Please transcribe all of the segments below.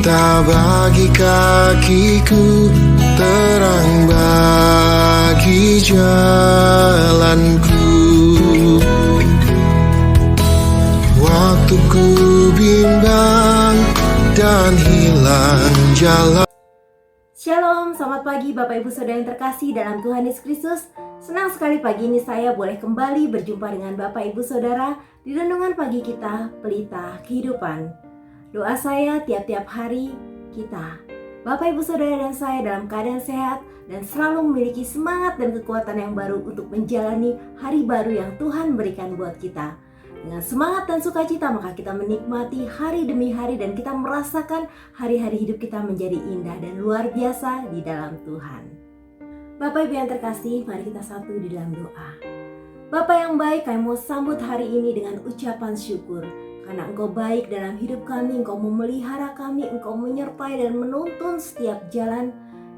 Cinta bagi kakiku, terang bagi jalanku. Waktu ku bimbang dan hilang jalan. Shalom, selamat pagi Bapak Ibu Saudara yang terkasih dalam Tuhan Yesus Kristus. Senang sekali pagi ini saya boleh kembali berjumpa dengan Bapak Ibu Saudara di renungan pagi kita, Pelita Kehidupan. Doa saya tiap-tiap hari kita, Bapak Ibu Saudara dan saya dalam keadaan sehat dan selalu memiliki semangat dan kekuatan yang baru untuk menjalani hari baru yang Tuhan berikan buat kita. Dengan semangat dan sukacita maka kita menikmati hari demi hari dan kita merasakan hari-hari hidup kita menjadi indah dan luar biasa di dalam Tuhan. Bapak Ibu yang terkasih, mari kita satu di dalam doa. Bapa yang baik, kami mau sambut hari ini dengan ucapan syukur. Karena Engkau baik dalam hidup kami, Engkau memelihara kami, Engkau menyertai dan menuntun setiap jalan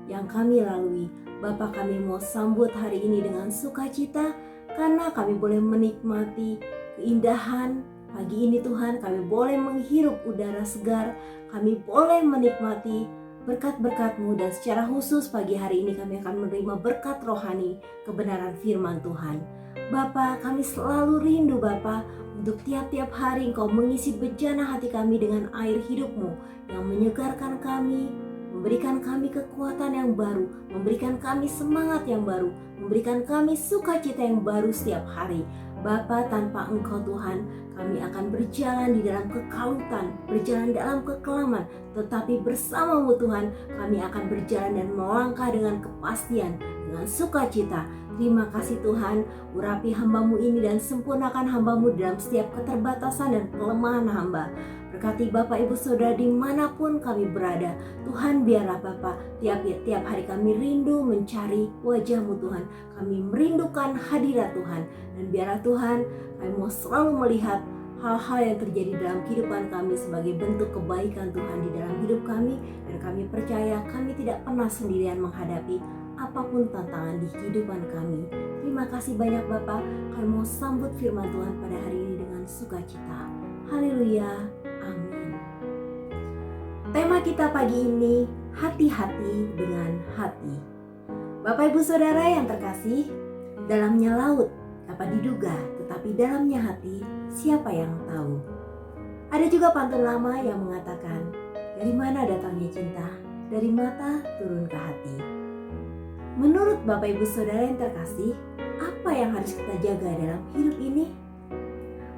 yang kami lalui. Bapa, kami mau sambut hari ini dengan sukacita karena kami boleh menikmati keindahan pagi ini Tuhan. Kami boleh menghirup udara segar, kami boleh menikmati berkat-berkat-Mu dan secara khusus pagi hari ini kami akan menerima berkat rohani kebenaran firman Tuhan. Bapa, kami selalu rindu Bapa untuk tiap-tiap hari Engkau mengisi bejana hati kami dengan air hidup-Mu yang menyegarkan kami, memberikan kami kekuatan yang baru, memberikan kami semangat yang baru, memberikan kami sukacita yang baru setiap hari. Bapa, tanpa Engkau Tuhan, kami akan berjalan di dalam kekalutan, berjalan dalam kekelaman, tetapi bersama-Mu Tuhan, kami akan berjalan dan melangkah dengan kepastian, dengan sukacita. Terima kasih Tuhan, urapi hamba-Mu ini dan sempurnakan hamba-Mu dalam setiap keterbatasan dan kelemahan hamba. Berkati Bapak Ibu Saudara dimanapun kami berada. Tuhan, biarlah Bapak tiap hari kami rindu mencari wajah-Mu Tuhan. Kami merindukan hadirat Tuhan. Dan biarlah Tuhan kami mau selalu melihat hal-hal yang terjadi dalam kehidupan kami sebagai bentuk kebaikan Tuhan di dalam hidup kami. Dan kami percaya kami tidak pernah sendirian menghadapi apapun tantangan di kehidupan kami. Terima kasih banyak Bapak. Kami mau sambut firman Tuhan pada hari ini dengan sukacita. Haleluya. Amin. Tema kita pagi ini, hati-hati dengan hati. Bapak Ibu Saudara yang terkasih, dalamnya laut dapat diduga, tetapi dalamnya hati siapa yang tahu? Ada juga pantun lama yang mengatakan, dari mana datangnya cinta? Dari mata turun ke hati. Menurut Bapak Ibu Saudara yang terkasih, apa yang harus kita jaga dalam hidup ini?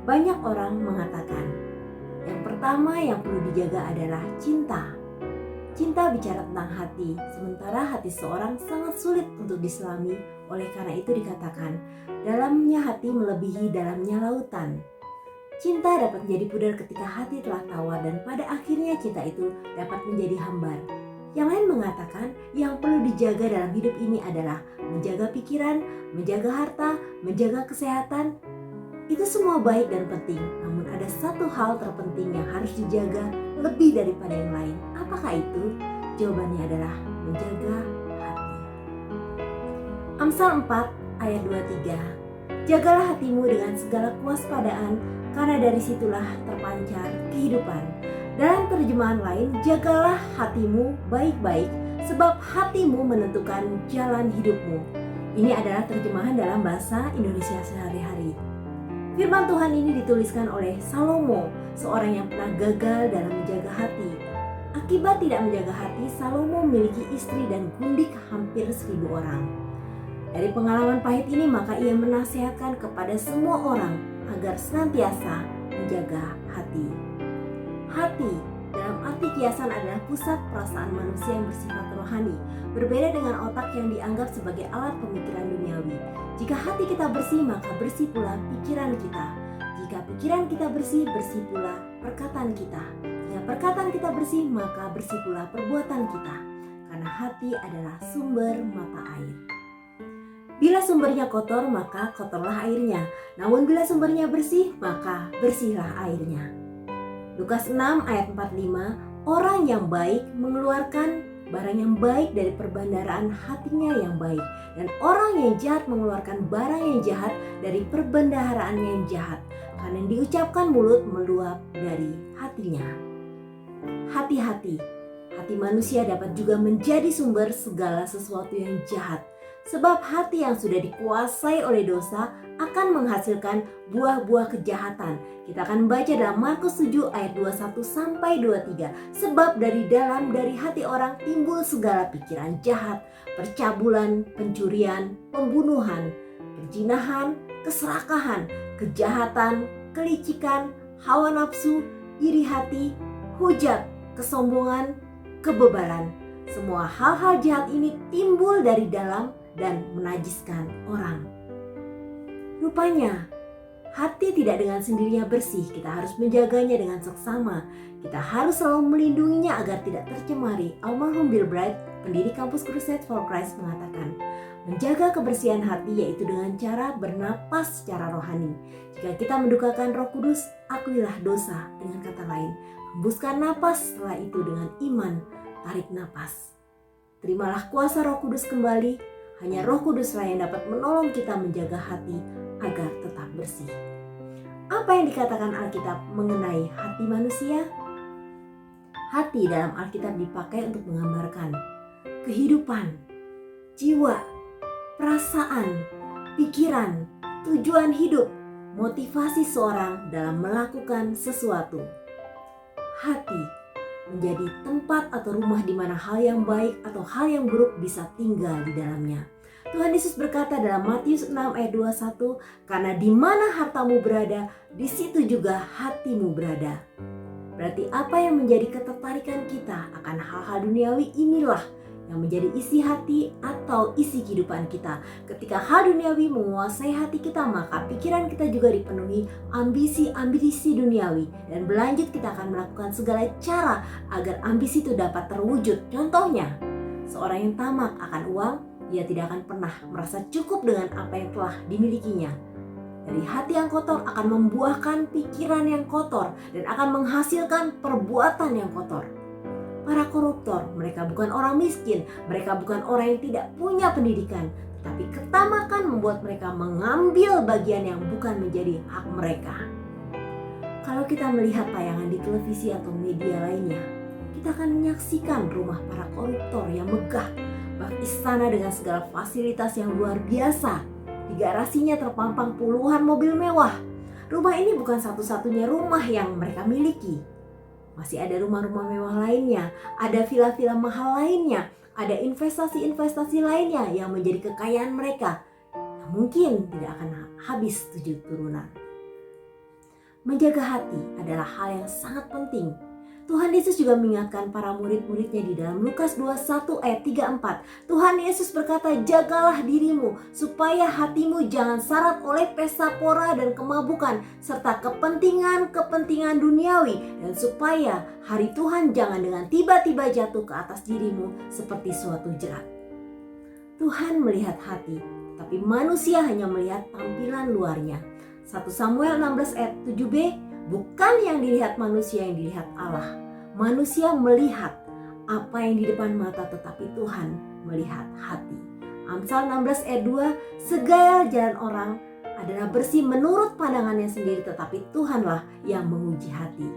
Banyak orang mengatakan, yang pertama yang perlu dijaga adalah cinta. Cinta bicara tentang hati, sementara hati seorang sangat sulit untuk diselami. Oleh karena itu dikatakan, dalamnya hati melebihi dalamnya lautan. Cinta dapat menjadi pudar ketika hati telah tawar dan pada akhirnya cinta itu dapat menjadi hambar. Yang lain mengatakan yang perlu dijaga dalam hidup ini adalah menjaga pikiran, menjaga harta, menjaga kesehatan. Itu semua baik dan penting, namun ada satu hal terpenting yang harus dijaga lebih daripada yang lain. Apakah itu? Jawabannya adalah menjaga hati. Amsal 4 ayat 23. Jagalah hatimu dengan segala kewaspadaan, karena dari situlah terpancar kehidupan. Dalam terjemahan lain, jagalah hatimu baik-baik, sebab hatimu menentukan jalan hidupmu. Ini adalah terjemahan dalam bahasa Indonesia sehari-hari. Firman Tuhan ini dituliskan oleh Salomo, seorang yang pernah gagal dalam menjaga hati. Akibat tidak menjaga hati, Salomo memiliki istri dan gundik hampir 1.000 orang. Dari pengalaman pahit ini, maka ia menasihatkan kepada semua orang agar senantiasa menjaga hati. Hati dalam arti kiasan adalah pusat perasaan manusia yang bersifat rohani, berbeda dengan otak yang dianggap sebagai alat pemikiran duniawi. Jika hati kita bersih, maka bersih pula pikiran kita. Jika pikiran kita bersih, bersih pula perkataan kita. Jika perkataan kita bersih, maka bersih pula perbuatan kita. Karena hati adalah sumber mata air. Bila sumbernya kotor, maka kotorlah airnya. Namun bila sumbernya bersih, maka bersihlah airnya. Lukas 6 ayat 45, orang yang baik mengeluarkan barang yang baik dari perbendaharaan hatinya yang baik, dan orang yang jahat mengeluarkan barang yang jahat dari perbendaharaan yang jahat, karena yang diucapkan mulut meluap dari hatinya. Hati-hati, hati manusia dapat juga menjadi sumber segala sesuatu yang jahat. Sebab hati yang sudah dikuasai oleh dosa akan menghasilkan buah-buah kejahatan. Kita akan membaca dalam Markus 7 ayat 21 sampai 23. Sebab dari hati orang timbul segala pikiran jahat, percabulan, pencurian, pembunuhan, perzinahan, keserakahan, kejahatan, kelicikan, hawa nafsu, iri hati, hujat, kesombongan, kebebalan. Semua hal-hal jahat ini timbul dari dalam dan menajiskan orang. Rupanya, hati tidak dengan sendirinya bersih. Kita harus menjaganya dengan seksama. Kita harus selalu melindunginya agar tidak tercemari. Almarhum Bill Bright, pendiri kampus Crusade for Christ, mengatakan, menjaga kebersihan hati yaitu dengan cara bernapas secara rohani. Jika kita mendukakan Roh Kudus, akuilah dosa. Dengan kata lain, hembuskan napas, setelah itu dengan iman, tarik napas. Terimalah kuasa Roh Kudus kembali. Hanya Roh Kuduslah yang dapat menolong kita menjaga hati agar tetap bersih. Apa yang dikatakan Alkitab mengenai hati manusia? Hati dalam Alkitab dipakai untuk menggambarkan kehidupan, jiwa, perasaan, pikiran, tujuan hidup, motivasi seorang dalam melakukan sesuatu. Hati menjadi tempat atau rumah di mana hal yang baik atau hal yang buruk bisa tinggal di dalamnya. Tuhan Yesus berkata dalam Matius 6 ayat 21, karena di mana hartamu berada, di situ juga hatimu berada. Berarti apa yang menjadi ketertarikan kita akan hal-hal duniawi inilah yang menjadi isi hati atau isi kehidupan kita. Ketika hal duniawi menguasai hati kita, maka pikiran kita juga dipenuhi ambisi-ambisi duniawi. Dan berlanjut kita akan melakukan segala cara agar ambisi itu dapat terwujud. Contohnya, seorang yang tamak akan uang, dia tidak akan pernah merasa cukup dengan apa yang telah dimilikinya. Dari hati yang kotor akan membuahkan pikiran yang kotor dan akan menghasilkan perbuatan yang kotor. Para koruptor, mereka bukan orang miskin, mereka bukan orang yang tidak punya pendidikan, tetapi ketamakan membuat mereka mengambil bagian yang bukan menjadi hak mereka. Kalau kita melihat tayangan di televisi atau media lainnya, kita akan menyaksikan rumah para koruptor yang megah, bak istana dengan segala fasilitas yang luar biasa. Di garasinya terpampang puluhan mobil mewah. Rumah ini bukan satu-satunya rumah yang mereka miliki. Masih ada rumah-rumah mewah lainnya, ada villa-villa mahal lainnya, ada investasi-investasi lainnya yang menjadi kekayaan mereka yang mungkin tidak akan habis 7 turunan. Menjaga hati adalah hal yang sangat penting. Tuhan Yesus juga mengingatkan para murid-muridnya di dalam Lukas 21 ayat 34. Tuhan Yesus berkata, jagalah dirimu supaya hatimu jangan syarat oleh pesta pora dan kemabukan serta kepentingan-kepentingan duniawi, dan supaya hari Tuhan jangan dengan tiba-tiba jatuh ke atas dirimu seperti suatu jerat. Tuhan melihat hati, tapi manusia hanya melihat tampilan luarnya. 1 Samuel 16 ayat 7b, bukan yang dilihat manusia yang dilihat Allah. Manusia melihat apa yang di depan mata, tetapi Tuhan melihat hati. Amsal 16 ayat 2, segala jalan orang adalah bersih menurut pandangannya sendiri, tetapi Tuhanlah yang menguji hati.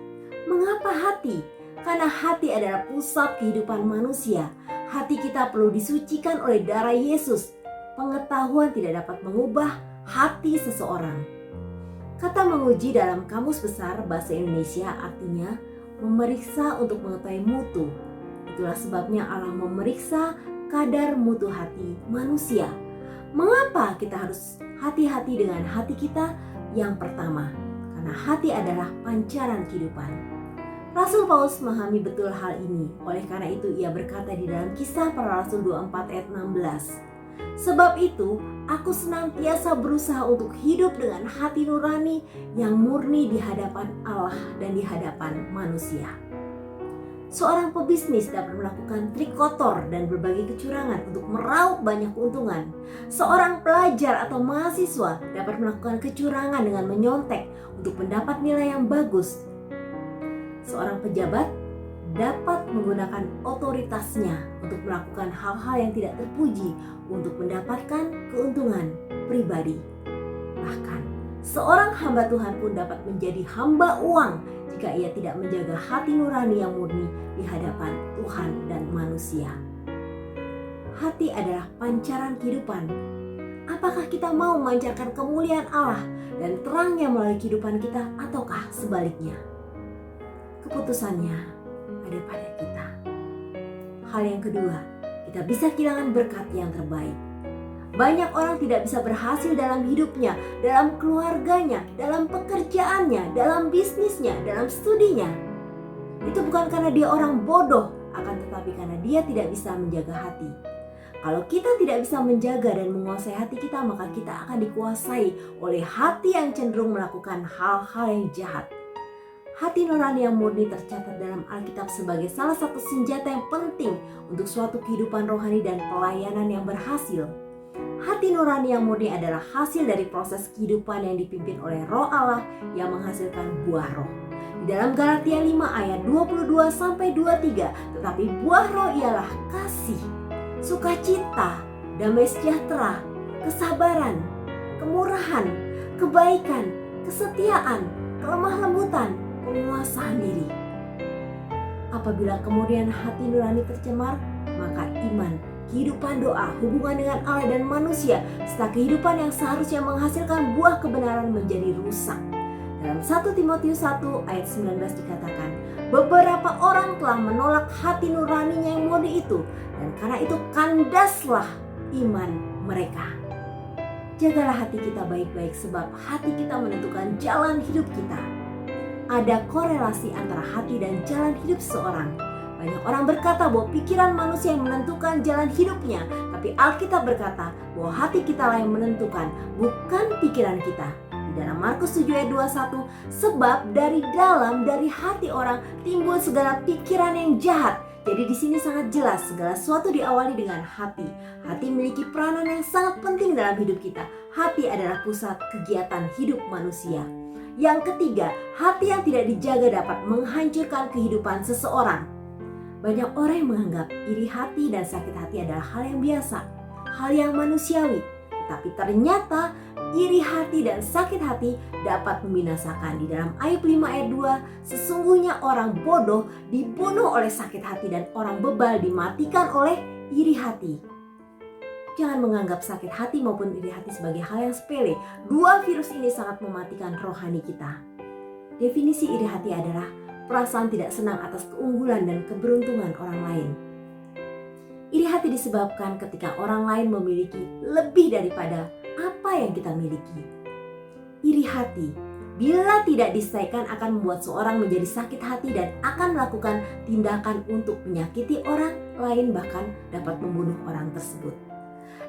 Mengapa hati? Karena hati adalah pusat kehidupan manusia. Hati kita perlu disucikan oleh darah Yesus. Pengetahuan tidak dapat mengubah hati seseorang. Kata menguji dalam Kamus Besar Bahasa Indonesia artinya memeriksa untuk mengetahui mutu. Itulah sebabnya Allah memeriksa kadar mutu hati manusia. Mengapa kita harus hati-hati dengan hati kita? Yang pertama, karena hati adalah pancaran kehidupan. Rasul Paulus memahami betul hal ini. Oleh karena itu ia berkata di dalam Kisah Para Rasul 24 ayat 16. Sebab itu, aku senantiasa berusaha untuk hidup dengan hati nurani yang murni di hadapan Allah dan di hadapan manusia. Seorang pebisnis dapat melakukan trik kotor dan berbagai kecurangan untuk meraup banyak keuntungan. Seorang pelajar atau mahasiswa dapat melakukan kecurangan dengan menyontek untuk mendapat nilai yang bagus. Seorang pejabat dapat menggunakan otoritasnya untuk melakukan hal-hal yang tidak terpuji untuk mendapatkan keuntungan pribadi. Bahkan seorang hamba Tuhan pun dapat menjadi hamba uang jika ia tidak menjaga hati nurani yang murni di hadapan Tuhan dan manusia. Hati adalah pancaran kehidupan. Apakah kita mau memancarkan kemuliaan Allah dan terangnya melalui kehidupan kita, ataukah sebaliknya? Keputusannya ada pada kita. Hal yang kedua, kita bisa kehilangan berkat yang terbaik. Banyak orang tidak bisa berhasil dalam hidupnya, dalam keluarganya, dalam pekerjaannya, dalam bisnisnya, dalam studinya. Itu bukan karena dia orang bodoh, akan tetapi karena dia tidak bisa menjaga hati. Kalau kita tidak bisa menjaga dan menguasai hati kita, maka kita akan dikuasai oleh hati yang cenderung melakukan hal-hal yang jahat. Hati nurani yang murni tercatat dalam Alkitab sebagai salah satu senjata yang penting untuk suatu kehidupan rohani dan pelayanan yang berhasil. Hati nurani yang murni adalah hasil dari proses kehidupan yang dipimpin oleh Roh Allah yang menghasilkan buah roh. Di dalam Galatia 5 ayat 22-23, tetapi buah roh ialah kasih, sukacita, damai sejahtera, kesabaran, kemurahan, kebaikan, kesetiaan, kelemah lembutan, penguasaan diri. Apabila kemudian hati nurani tercemar, maka iman, kehidupan doa, hubungan dengan Allah dan manusia, serta kehidupan yang seharusnya menghasilkan buah kebenaran menjadi rusak. Dalam 1 Timotius 1 ayat 19 dikatakan, beberapa orang telah menolak hati nuraninya yang murni itu, dan karena itu kandaslah iman mereka. Jagalah hati kita baik-baik, sebab hati kita menentukan jalan hidup kita. Ada korelasi antara hati dan jalan hidup seseorang. Banyak orang berkata bahwa pikiran manusia yang menentukan jalan hidupnya, tapi Alkitab berkata bahwa hati kita lah yang menentukan, bukan pikiran kita. Di dalam Markus 7 ayat 21, sebab dari hati orang timbul segala pikiran yang jahat. Jadi di sini sangat jelas segala sesuatu diawali dengan hati. Hati memiliki peranan yang sangat penting dalam hidup kita. Hati adalah pusat kegiatan hidup manusia. Yang ketiga, hati yang tidak dijaga dapat menghancurkan kehidupan seseorang. Banyak orang yang menganggap iri hati dan sakit hati adalah hal yang biasa, hal yang manusiawi. Tapi ternyata iri hati dan sakit hati dapat membinasakan. Di dalam Ayub 5 ayat 2, sesungguhnya orang bodoh dibunuh oleh sakit hati dan orang bebal dimatikan oleh iri hati. Jangan menganggap sakit hati maupun iri hati sebagai hal yang sepele. Dua virus ini sangat mematikan rohani kita. Definisi iri hati adalah perasaan tidak senang atas keunggulan dan keberuntungan orang lain. Iri hati disebabkan ketika orang lain memiliki lebih daripada apa yang kita miliki. Iri hati, bila tidak diselesaikan, akan membuat seorang menjadi sakit hati dan akan melakukan tindakan untuk menyakiti orang lain, bahkan dapat membunuh orang tersebut.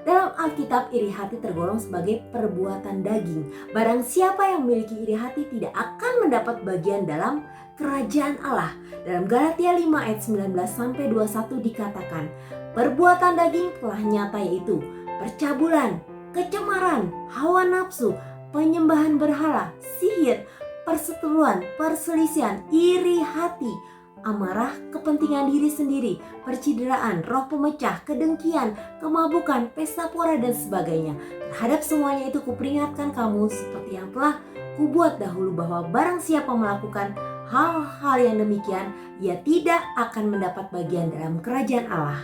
Dalam Alkitab, iri hati tergolong sebagai perbuatan daging. Barang siapa yang memiliki iri hati tidak akan mendapat bagian dalam kerajaan Allah. Dalam Galatia 5 ayat 19-21 dikatakan, perbuatan daging telah nyata, yaitu percabulan, kecemaran, hawa nafsu, penyembahan berhala, sihir, perseteruan, perselisihan, iri hati, amarah, kepentingan diri sendiri, percideraan, roh pemecah, kedengkian, kemabukan, pesta pora dan sebagainya. Terhadap semuanya itu kuperingatkan kamu seperti yang telah kubuat dahulu, bahwa barang siapa melakukan hal-hal yang demikian, ia tidak akan mendapat bagian dalam kerajaan Allah.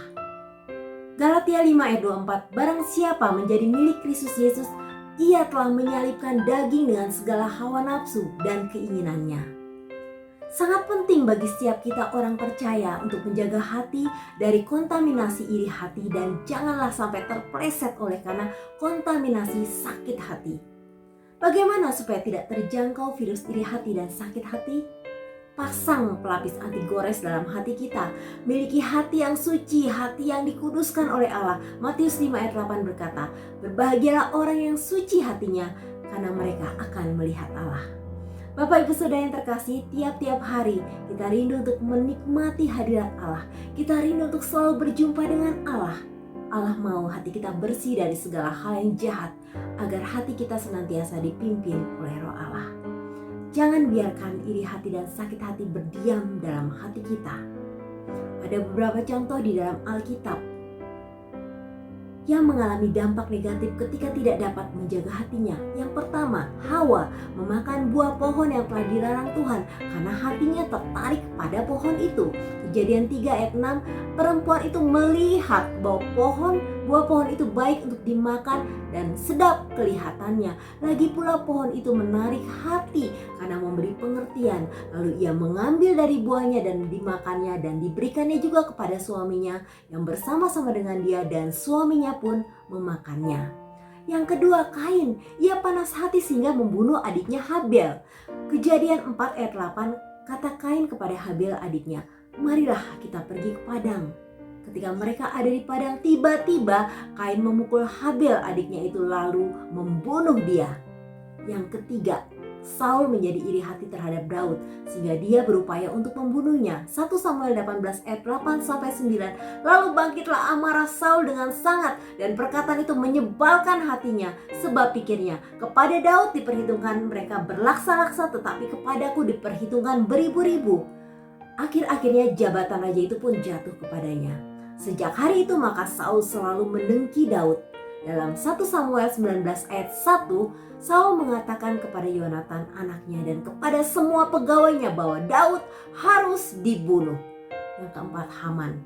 Galatia 5 ayat 24, barang siapa menjadi milik Kristus Yesus, ia telah menyalibkan daging dengan segala hawa nafsu dan keinginannya. Sangat penting bagi setiap kita orang percaya untuk menjaga hati dari kontaminasi iri hati, dan janganlah sampai terpleset oleh karena kontaminasi sakit hati. Bagaimana supaya tidak terjangkau virus iri hati dan sakit hati? Pasang pelapis anti gores dalam hati kita. Miliki hati yang suci, hati yang dikuduskan oleh Allah. Matius 5 ayat 8 berkata, berbahagialah orang yang suci hatinya, karena mereka akan melihat Allah. Bapak Ibu Saudara yang terkasih, tiap-tiap hari kita rindu untuk menikmati hadirat Allah. Kita rindu untuk selalu berjumpa dengan Allah. Allah mau hati kita bersih dari segala hal yang jahat, agar hati kita senantiasa dipimpin oleh Roh Allah. Jangan biarkan iri hati dan sakit hati berdiam dalam hati kita. Ada beberapa contoh di dalam Alkitab yang mengalami dampak negatif ketika tidak dapat menjaga hatinya. Yang pertama, Hawa memakan buah pohon yang telah dilarang Tuhan karena hatinya tertarik pada pohon itu. Kejadian 3 ayat 6, perempuan itu melihat bahwa buah pohon itu baik untuk dimakan dan sedap kelihatannya. Lagi pula pohon itu menarik hati karena memberi pengertian. Lalu ia mengambil dari buahnya dan dimakannya dan diberikannya juga kepada suaminya yang bersama-sama dengan dia, dan suaminya pun memakannya. Yang kedua, Kain. Ia panas hati sehingga membunuh adiknya Habel. Kejadian 4 ayat 8, kata Kain kepada Habel adiknya, marilah kita pergi ke padang. Ketika mereka ada di padang, tiba-tiba Kain memukul Habel adiknya itu lalu membunuh dia. Yang ketiga, Saul menjadi iri hati terhadap Daud sehingga dia berupaya untuk membunuhnya. 1 Samuel 18 ayat 8-9. Lalu bangkitlah amarah Saul dengan sangat, dan perkataan itu menyebalkan hatinya, sebab pikirnya, kepada Daud diperhitungkan mereka berlaksa-laksa, tetapi kepadaku diperhitungkan beribu-ribu. Akhir-akhirnya jabatan raja itu pun jatuh kepadanya. Sejak hari itu maka Saul selalu mendengki Daud. Dalam 1 Samuel 19 ayat 1, Saul mengatakan kepada Yonatan anaknya dan kepada semua pegawainya bahwa Daud harus dibunuh. Yang keempat, Haman.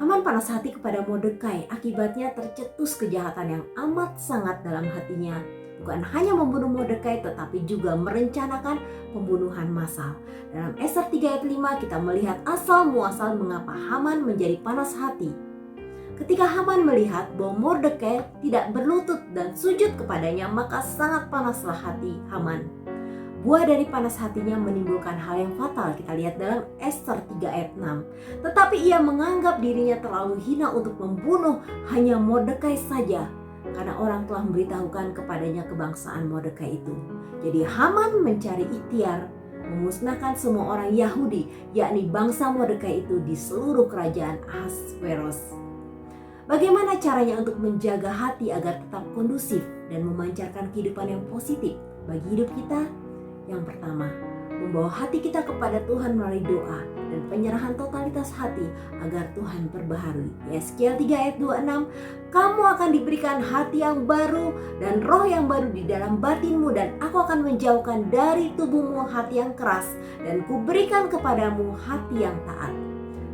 Haman panas hati kepada Mordekai, akibatnya tercetus kejahatan yang amat sangat dalam hatinya. Bukan hanya membunuh Mordekai tetapi juga merencanakan pembunuhan massal. Dalam Ester 3 ayat 5 kita melihat asal muasal mengapa Haman menjadi panas hati. Ketika Haman melihat bahwa Mordekai tidak berlutut dan sujud kepadanya, maka sangat panaslah hati Haman. Buah dari panas hatinya menimbulkan hal yang fatal. Kita lihat dalam Ester 3 ayat 6. Tetapi ia menganggap dirinya terlalu hina untuk membunuh hanya Mordekai saja, karena orang telah memberitahukan kepadanya kebangsaan Mordekai itu. Jadi Haman mencari ikhtiar memusnahkan semua orang Yahudi, yakni bangsa Mordekai itu, di seluruh kerajaan Ahasveros. Bagaimana caranya untuk menjaga hati agar tetap kondusif dan memancarkan kehidupan yang positif bagi hidup kita? Yang pertama, membawa hati kita kepada Tuhan melalui doa dan penyerahan totalitas hati agar Tuhan perbaharui. Yeskiel 3 ayat 26, kamu akan diberikan hati yang baru dan roh yang baru di dalam batinmu, dan aku akan menjauhkan dari tubuhmu hati yang keras dan kuberikan kepadamu hati yang taat.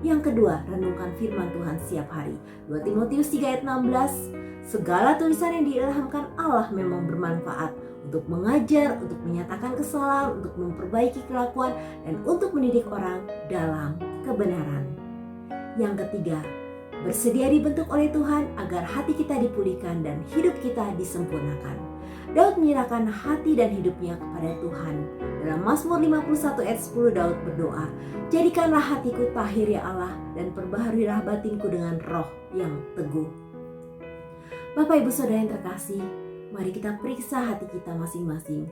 Yang kedua, renungkan firman Tuhan setiap hari. 2 Timotius 3 ayat 16, segala tulisan yang diilhamkan Allah memang bermanfaat untuk mengajar, untuk menyatakan kesalahan, untuk memperbaiki kelakuan, dan untuk mendidik orang dalam kebenaran. Yang ketiga, bersedia dibentuk oleh Tuhan agar hati kita dipulihkan dan hidup kita disempurnakan. Daud menyerahkan hati dan hidupnya kepada Tuhan. Dalam Mazmur 51 ayat 10 Daud berdoa, jadikanlah hatiku tahir ya Allah, dan perbaharuilah batinku dengan roh yang teguh. Bapak Ibu Saudara yang terkasih, mari kita periksa hati kita masing-masing.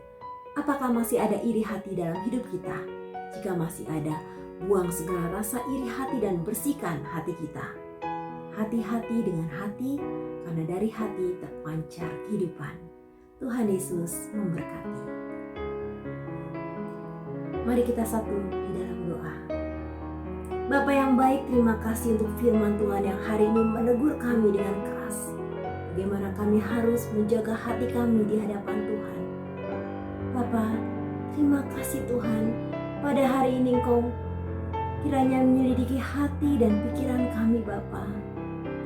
Apakah masih ada iri hati dalam hidup kita? Jika masih ada, buang segala rasa iri hati dan bersihkan hati kita. Hati-hati dengan hati, karena dari hati terpancar kehidupan. Tuhan Yesus memberkati. Mari kita satu di dalam doa. Bapa yang baik, terima kasih untuk firman Tuhan yang hari ini menegur kami dengan keras. Bagaimana kami harus menjaga hati kami di hadapan Tuhan. Bapa, terima kasih Tuhan. Pada hari ini Engkau kiranya menyelidiki hati dan pikiran kami Bapa.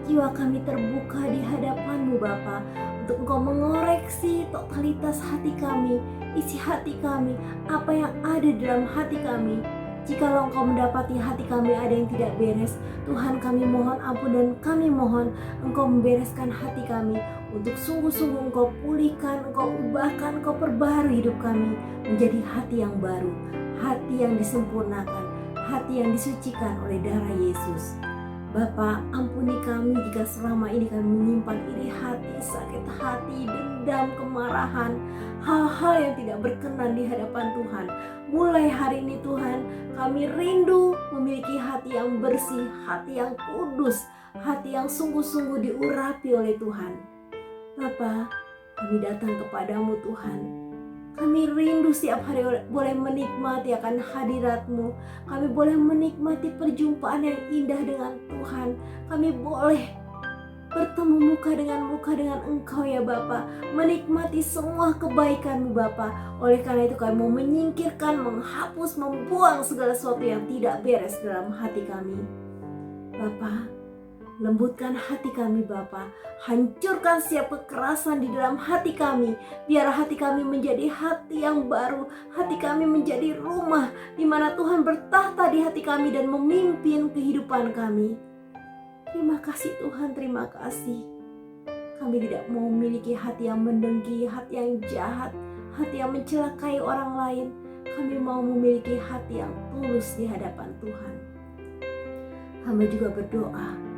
Jiwa kami terbuka di hadapan-Mu Bapa, untuk Engkau mengoreksi totalitas hati kami, isi hati kami, apa yang ada dalam hati kami. Jikalau Engkau mendapati hati kami ada yang tidak beres, Tuhan kami mohon ampun, dan kami mohon Engkau membereskan hati kami, untuk sungguh-sungguh Engkau pulihkan, Engkau ubahkan, Engkau perbaharui hidup kami menjadi hati yang baru, hati yang disempurnakan, hati yang disucikan oleh darah Yesus. Bapa, ampuni kami jika selama ini kami menyimpan iri hati, sakit hati, dendam, kemarahan, hal-hal yang tidak berkenan di hadapan Tuhan. Mulai hari ini Tuhan, kami rindu memiliki hati yang bersih, hati yang kudus, hati yang sungguh-sungguh diurapi oleh Tuhan. Bapa, kami datang kepadamu Tuhan. Kami rindu setiap hari boleh menikmati akan hadirat-Mu. Kami boleh menikmati perjumpaan yang indah dengan Tuhan. Kami boleh bertemu muka dengan Engkau ya Bapa, menikmati semua kebaikan-Mu Bapa. Oleh karena itu kami mau menyingkirkan, menghapus, membuang segala sesuatu yang tidak beres dalam hati kami. Bapa, lembutkan hati kami Bapa, hancurkan setiap kekerasan di dalam hati kami. Biar hati kami menjadi hati yang baru, hati kami menjadi rumah di mana Tuhan bertahta di hati kami dan memimpin kehidupan kami. Terima kasih Tuhan, terima kasih. Kami tidak mau memiliki hati yang mendengki, hati yang jahat, hati yang mencelakai orang lain. Kami mau memiliki hati yang tulus di hadapan Tuhan. Hamba juga berdoa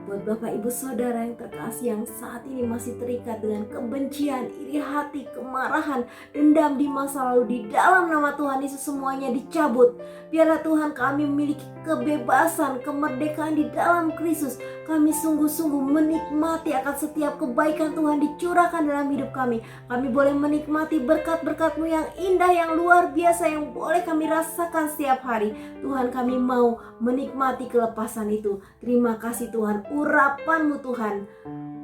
buat Bapak Ibu Saudara yang terkasih yang saat ini masih terikat dengan kebencian, iri hati, kemarahan, dendam di masa lalu. Di dalam nama Tuhan Yesus semuanya dicabut. Biarlah Tuhan kami memiliki kebebasan, kemerdekaan di dalam Kristus. Kami sungguh-sungguh menikmati akan setiap kebaikan Tuhan dicurahkan dalam hidup kami. Kami boleh menikmati berkat-berkat-Mu yang indah, yang luar biasa, yang boleh kami rasakan setiap hari. Tuhan, kami mau menikmati kelepasan itu. Terima kasih Tuhan, urapan-Mu Tuhan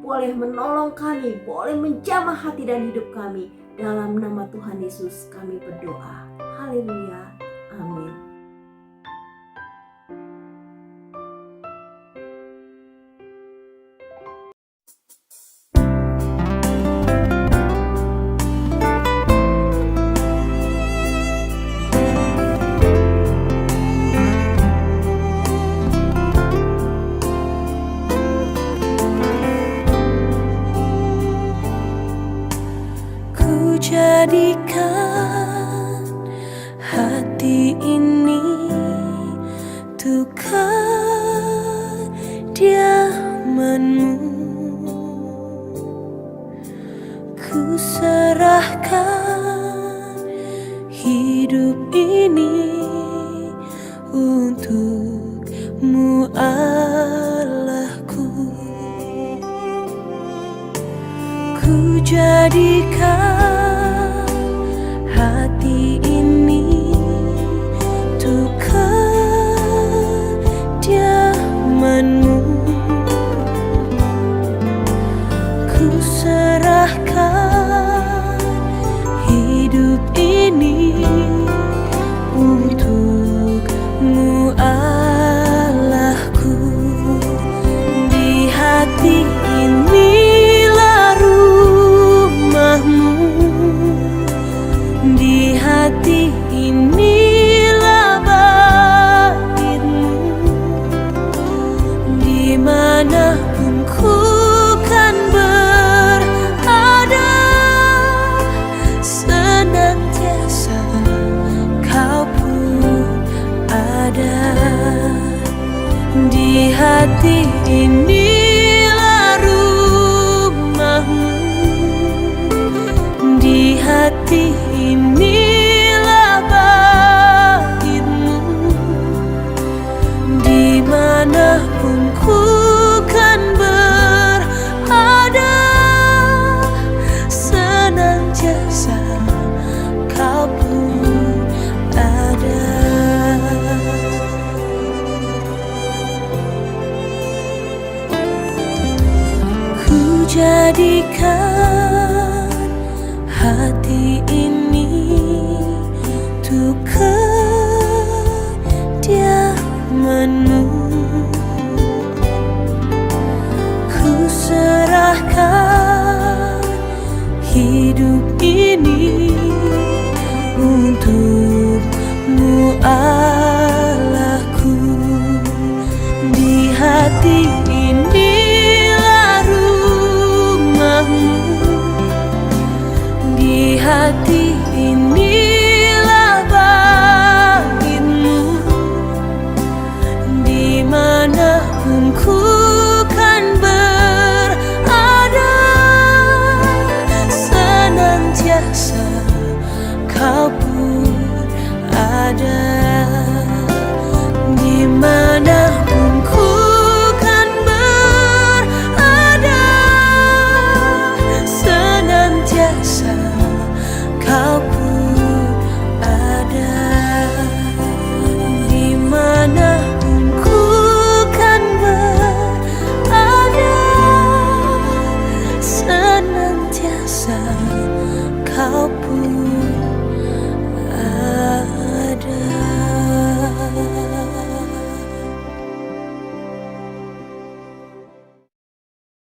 boleh menolong kami, boleh menjamah hati dan hidup kami. Dalam nama Tuhan Yesus kami berdoa. Haleluya. Amin. Jadikan hati ini untuk kediaman-Mu. Ku serahkan hidup ini untuk-Mu Allahku. Ku jadikan hati ini untuk kediaman-Mu. Ku serahkan hidup ini untuk-Mu Allahku. Di hati inilah rumah-Mu. Di hati inilah bait-Mu. Dimanapun ku kan berada, senantiasa Kau pun ada. Di hati inilah rumah-Mu. Di hati inilah bait-Mu. Dimanapun ku kan berada, senantiasa Kau pun ada. Ku jadikan hati ini untuk kediaman-Mu. Ku serahkan hidup ini untuk-Mu Allahku. Di hati inilah rumah-Mu. Di hati inilah bait-Mu. Dimanapun ku kan berada, senantiasa Kau pun ada. Dimana